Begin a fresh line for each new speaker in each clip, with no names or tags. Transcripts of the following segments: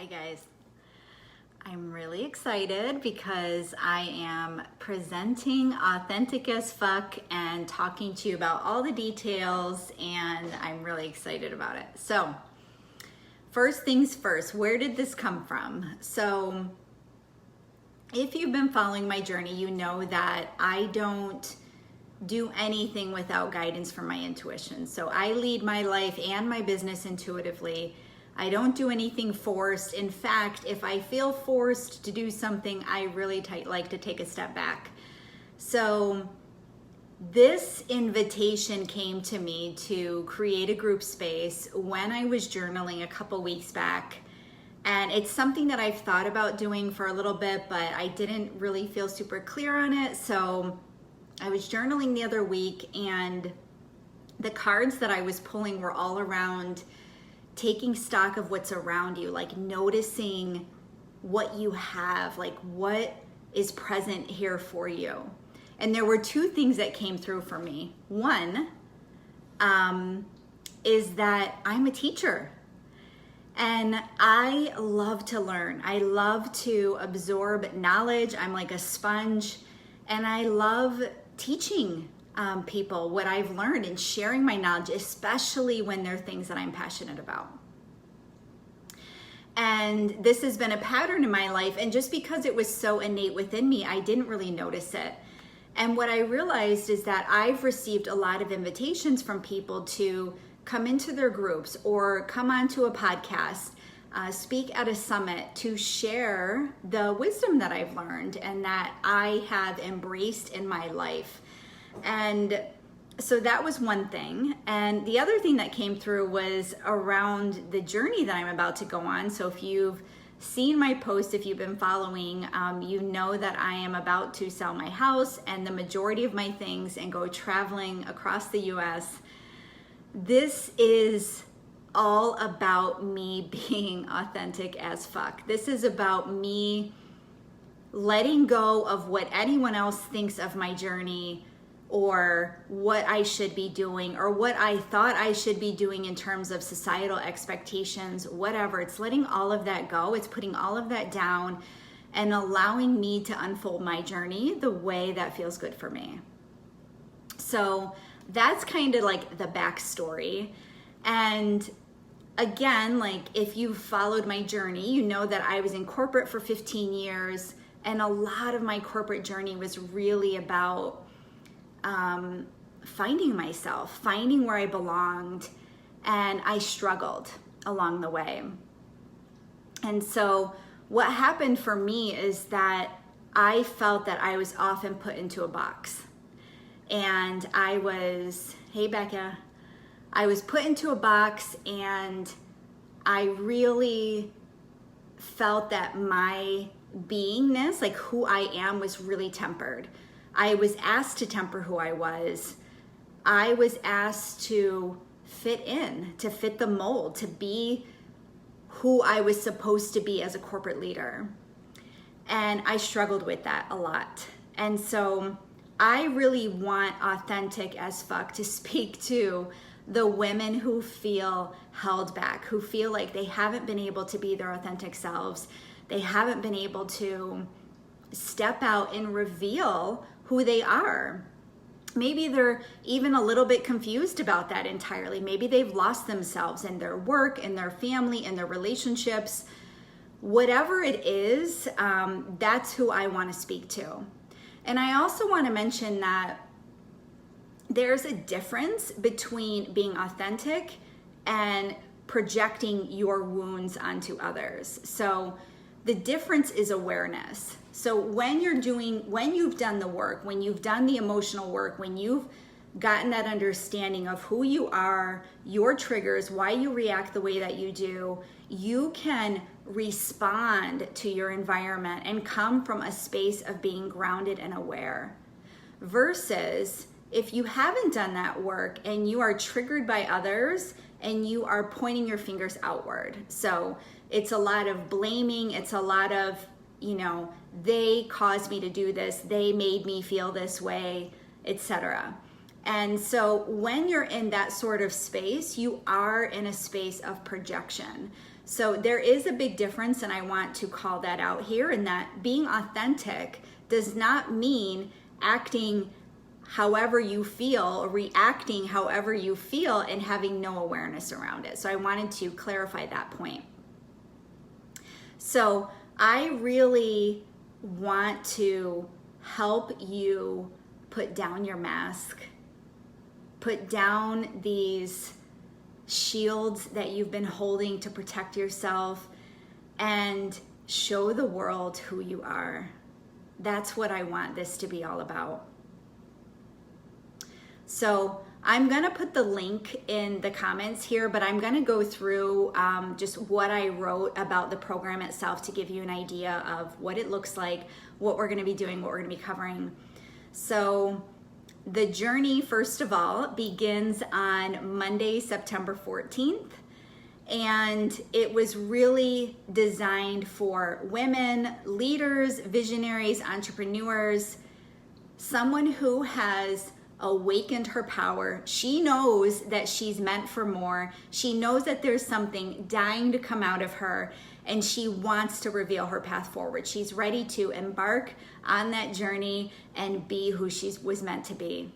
Hi guys. I'm really excited because I am presenting Authentic as Fuck and talking to you about all the details, and I'm really excited about it. So, first things first, where did this come from? So, if you've been following my journey, you know that I don't do anything without guidance from my intuition. So I lead my life and my business intuitively. I don't do anything forced. In fact, if I feel forced to do something, I really like to take a step back. So this invitation came to me to create a group space when I was journaling a couple weeks back. And it's something that I've thought about doing for a little bit, but I didn't really feel super clear on it. So I was journaling the other week, and the cards that I was pulling were all around taking stock of what's around you, like noticing what you have, like what is present here for you. And there were two things that came through for me. One is that I'm a teacher. And I love to learn. I love to absorb knowledge. I'm like a sponge. And I love teaching people what I've learned and sharing my knowledge, especially when there are things that I'm passionate about. And this has been a pattern in my life. And just because it was so innate within me, I didn't really notice it. And what I realized is that I've received a lot of invitations from people to come into their groups or come onto a podcast, speak at a summit to share the wisdom that I've learned and that I have embraced in my life. And so that was one thing. And the other thing that came through was around the journey that I'm about to go on. So if you've seen my post, if you've been following, you know that I am about to sell my house and the majority of my things and go traveling across the US. This is all about me being authentic as fuck. This is about me letting go of what anyone else thinks of my journey or what I should be doing or what I thought I should be doing in terms of societal expectations, whatever. It's letting all of that go. It's putting all of that down and allowing me to unfold my journey the way that feels good for me. So that's kind of like the backstory. And again, like if you've followed my journey, you know that I was in corporate for 15 years. And a lot of my corporate journey was really about finding myself, finding where I belonged. And I struggled along the way. And so what happened for me is that I felt that I was often put into a box. And I was, hey Becca, I was put into a box, and I really felt that my beingness, like who I am, was really tempered. I was asked to temper who I was. I was asked to fit in, to fit the mold, to be who I was supposed to be as a corporate leader. And I struggled with that a lot. And so I really want Authentic as Fuck to speak to the women who feel held back, who feel like they haven't been able to be their authentic selves. They haven't been able to step out and reveal who they are. Maybe they're even a little bit confused about that entirely. Maybe they've lost themselves in their work, in their family, in their relationships. Whatever it is, that's who I want to speak to. And I also want to mention that there's a difference between being authentic and projecting your wounds onto others. So the difference is awareness. So when you've done the work, when you've done the emotional work, when you've gotten that understanding of who you are, your triggers, why you react the way that you do, you can respond to your environment and come from a space of being grounded and aware. Versus if you haven't done that work and you are triggered by others and you are pointing your fingers outward. So it's a lot of blaming, it's a lot of, they caused me to do this, they made me feel this way, etc. And so when you're in that sort of space, you are in a space of projection. So there is a big difference, and I want to call that out here, in that being authentic does not mean acting however you feel or reacting however you feel and having no awareness around it. So I wanted to clarify that point. So I really want to help you put down your mask, put down these shields that you've been holding to protect yourself, and show the world who you are. That's what I want this to be all about. So I'm going to put the link in the comments here, but I'm going to go through just what I wrote about the program itself to give you an idea of what it looks like, what we're going to be doing, what we're going to be covering. So the journey, first of all, begins on Monday, September 14th. And it was really designed for women, leaders, visionaries, entrepreneurs, someone who has awakened her power. She knows that she's meant for more. She knows that there's something dying to come out of her, and she wants to reveal her path forward. She's ready to embark on that journey and be who she was meant to be.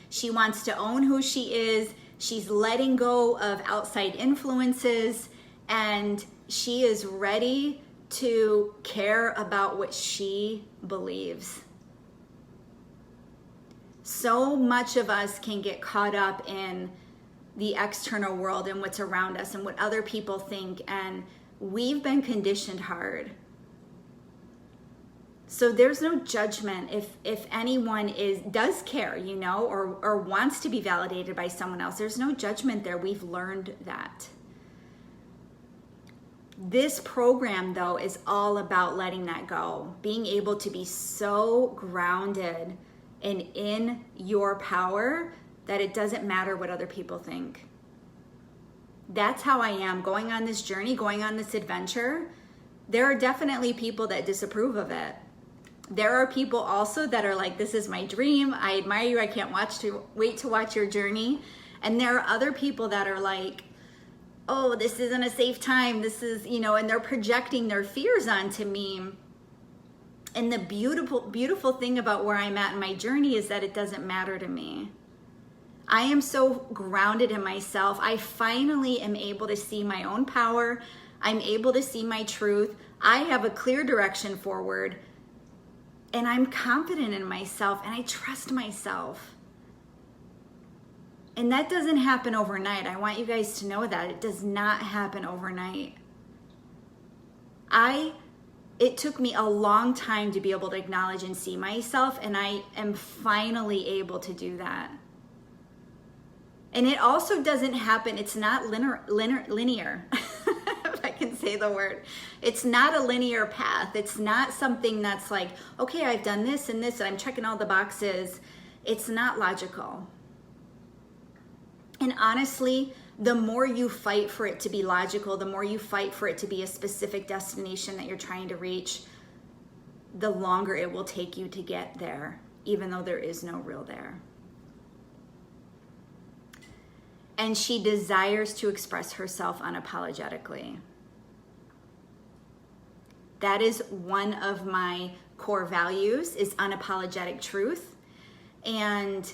She wants to own who she is. She's letting go of outside influences, and she is ready to care about what she believes. So much of us can get caught up in the external world and what's around us and what other people think, and we've been conditioned hard. So there's no judgment if anyone does care, or wants to be validated by someone else. There's no judgment there. We've learned that. This program, though, is all about letting that go, being able to be so grounded and in your power that it doesn't matter what other people think. That's how I am going on this journey, going on this adventure. There are definitely people that disapprove of it. There are people also that are like, this is my dream. I admire you. I can't wait to watch your journey. And there are other people that are like, oh, this isn't a safe time. This is, and they're projecting their fears onto me. And the beautiful thing about where I'm at in my journey is that it doesn't matter to me. I am so grounded in myself. I finally am able to see my own power. I'm able to see my truth. I have a clear direction forward. And I'm confident in myself, and I trust myself. And that doesn't happen overnight. I want you guys to know that. It does not happen overnight. It took me a long time to be able to acknowledge and see myself, and I am finally able to do that. And it also doesn't happen, it's not linear, if I can say the word. It's not a linear path. It's not something that's like, okay, I've done this and this, and I'm checking all the boxes. It's not logical. And honestly, the more you fight for it to be logical, the more you fight for it to be a specific destination that you're trying to reach, the longer it will take you to get there, even though there is no real there. And she desires to express herself unapologetically. That is one of my core values, is unapologetic truth. And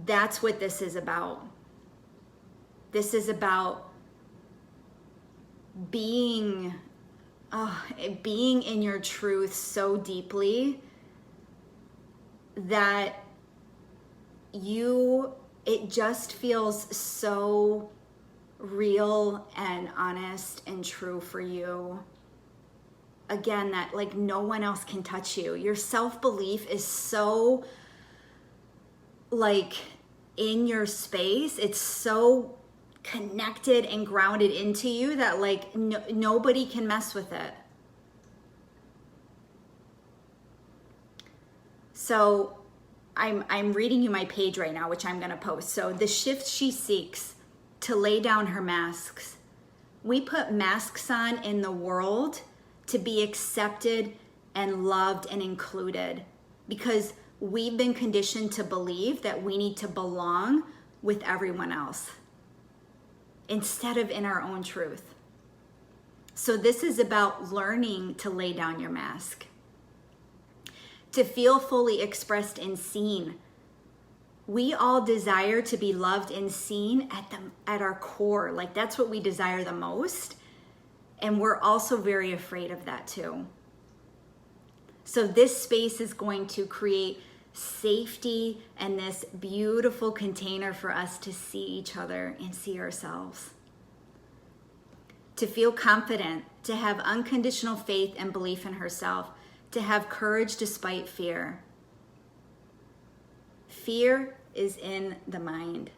that's what this is about. This is about being in your truth so deeply that it just feels so real and honest and true for you. Again, that like no one else can touch you. Your self-belief is so like in your space. It's so connected and grounded into you that like nobody can mess with it. So I'm reading you my page right now, which I'm going to post. So the shift she seeks to lay down her masks. We put masks on in the world to be accepted and loved and included, because we've been conditioned to believe that we need to belong with everyone else. instead of in our own truth. So this is about learning to lay down your mask, to feel fully expressed and seen. We all desire to be loved and seen at our core. Like, that's what we desire the most. And we're also very afraid of that too. So this space is going to create safety and this beautiful container for us to see each other and see ourselves. To feel confident, to have unconditional faith and belief in herself, to have courage despite fear. Fear is in the mind.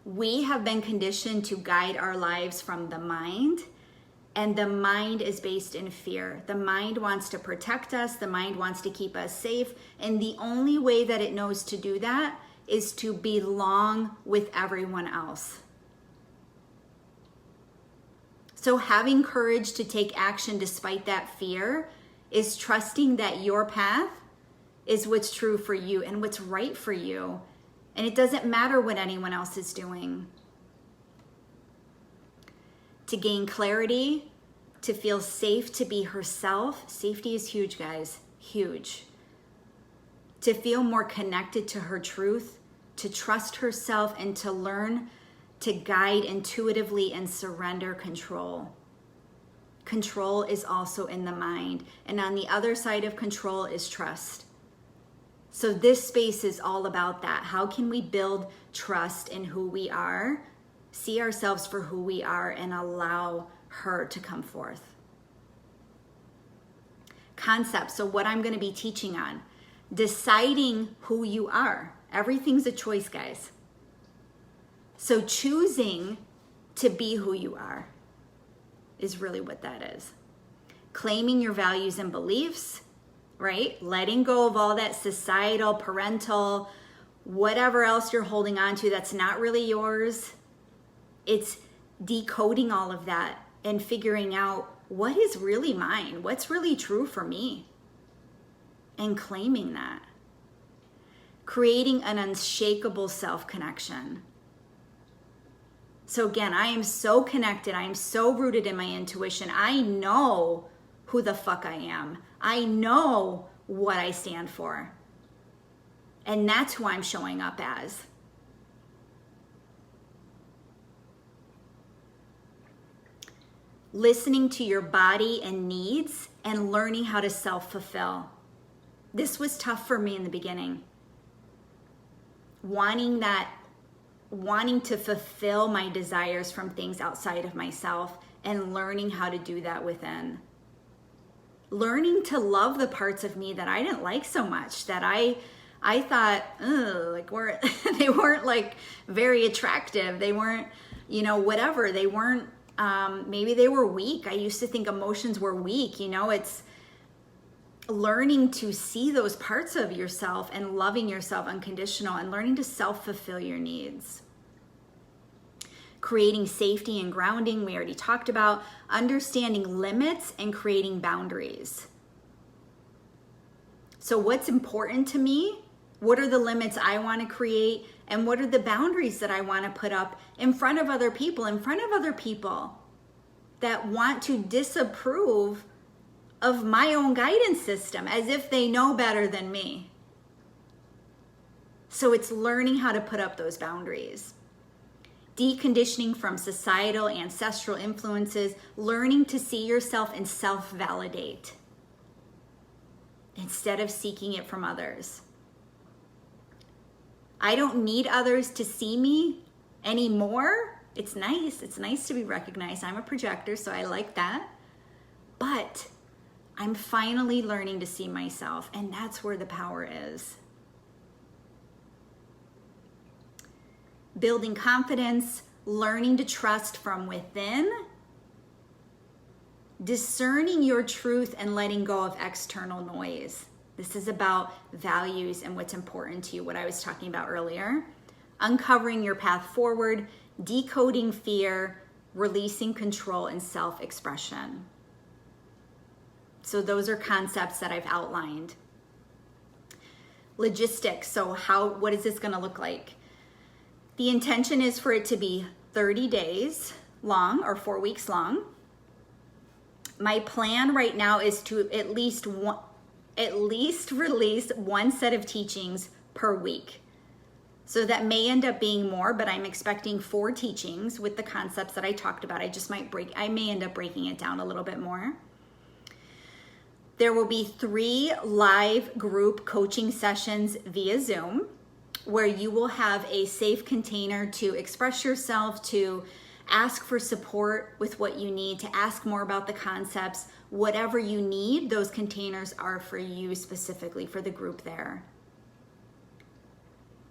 We have been conditioned to guide our lives from the mind, and the mind is based in fear. The mind wants to protect us, the mind wants to keep us safe, and the only way that it knows to do that is to belong with everyone else. So having courage to take action despite that fear is trusting that your path is what's true for you and what's right for you. And it doesn't matter what anyone else is doing. To gain clarity, to feel safe to be herself. Safety is huge, guys, huge. To feel more connected to her truth, to trust herself, and to learn to guide intuitively and surrender control. Control is also in the mind. And on the other side of control is trust. So this space is all about that. How can we build trust in who we are, see ourselves for who we are, and allow her to come forth? Concepts. So what I'm going to be teaching on, deciding who you are. Everything's a choice, guys. So choosing to be who you are is really what that is. Claiming your values and beliefs, right? Letting go of all that societal, parental, whatever else you're holding on to that's not really yours. It's decoding all of that and figuring out what is really mine, what's really true for me, and claiming that. Creating an unshakable self-connection. So again, I am so connected. I am so rooted in my intuition. I know who the fuck I am. I know what I stand for. And that's who I'm showing up as. Listening to your body and needs and learning how to self-fulfill. This was tough for me in the beginning. Wanting to fulfill my desires from things outside of myself and learning how to do that within. Learning to love the parts of me that I didn't like so much, that I thought, they weren't like very attractive. They weren't, whatever. They weren't, maybe they were weak. I used to think emotions were weak. It's learning to see those parts of yourself and loving yourself unconditional and learning to self-fulfill your needs. Creating safety and grounding, we already talked about. Understanding limits and creating boundaries. So what's important to me? What are the limits I want to create? And what are the boundaries that I want to put up in front of other people that want to disapprove of my own guidance system as if they know better than me? So it's learning how to put up those boundaries. Deconditioning from societal, ancestral influences, learning to see yourself and self-validate instead of seeking it from others. I don't need others to see me anymore. It's nice to be recognized. I'm a projector, so I like that. But I'm finally learning to see myself, and that's where the power is. Building confidence, learning to trust from within, discerning your truth and letting go of external noise. This is about values and what's important to you, what I was talking about earlier. Uncovering your path forward, decoding fear, releasing control, and self-expression. So those are concepts that I've outlined. Logistics, so what is this gonna look like? The intention is for it to be 30 days long or 4 weeks long. My plan right now is to at least release one set of teachings per week. So that may end up being more, but I'm expecting 4 teachings with the concepts that I talked about. I may end up breaking it down a little bit more. There will be 3 live group coaching sessions via Zoom, where you will have a safe container to express yourself, to ask for support with what you need, to ask more about the concepts. Whatever you need, those containers are for you specifically, for the group there.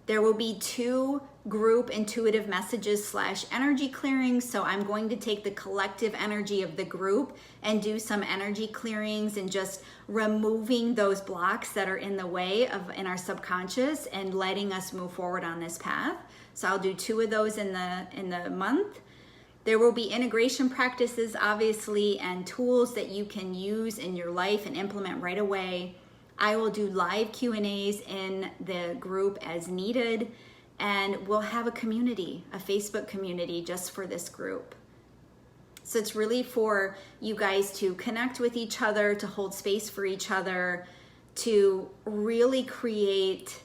There will be 2 group intuitive messages / energy clearings. So I'm going to take the collective energy of the group and do some energy clearings and just removing those blocks that are in the way in our subconscious and letting us move forward on this path. So I'll do 2 of those in the month. There will be integration practices, obviously, and tools that you can use in your life and implement right away. I will do live Q&As in the group as needed, and we'll have a community, a Facebook community just for this group. So it's really for you guys to connect with each other, to hold space for each other, to really create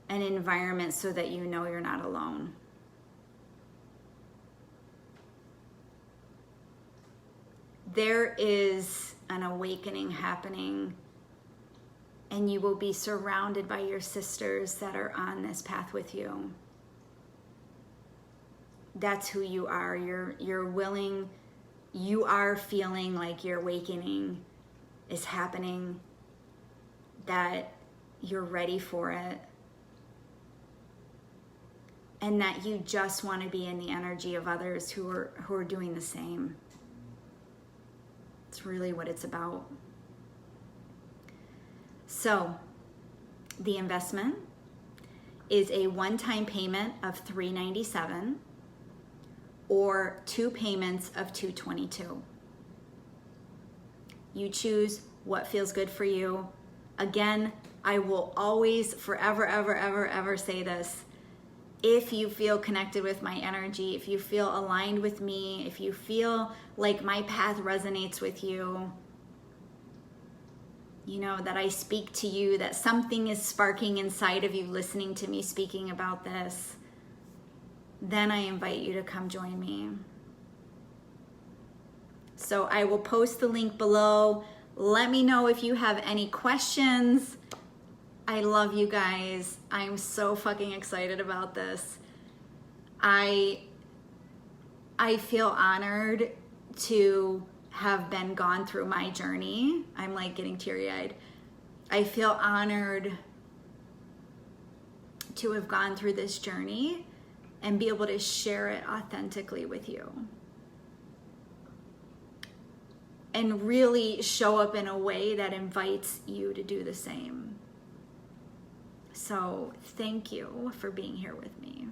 an environment so that you know you're not alone. There is an awakening happening, and you will be surrounded by your sisters that are on this path with you. That's who you are. You're willing, you are feeling like your awakening is happening, that you're ready for it, and that you just want to be in the energy of others who are doing the same. It's really what it's about. So the investment is a one-time payment of $397 or 2 payments of $222. You choose what feels good for you. Again, I will always, forever, ever say this. If you feel connected with my energy, if you feel aligned with me, if you feel like my path resonates with you, you know, that I speak to you, that something is sparking inside of you listening to me speaking about this, then I invite you to come join me. So I will post the link below. Let me know if you have any questions. I love you guys. I'm so fucking excited about this. I feel honored to have been gone through my journey. I'm like getting teary-eyed. I feel honored to have gone through this journey and be able to share it authentically with you. And really show up in a way that invites you to do the same. So thank you for being here with me.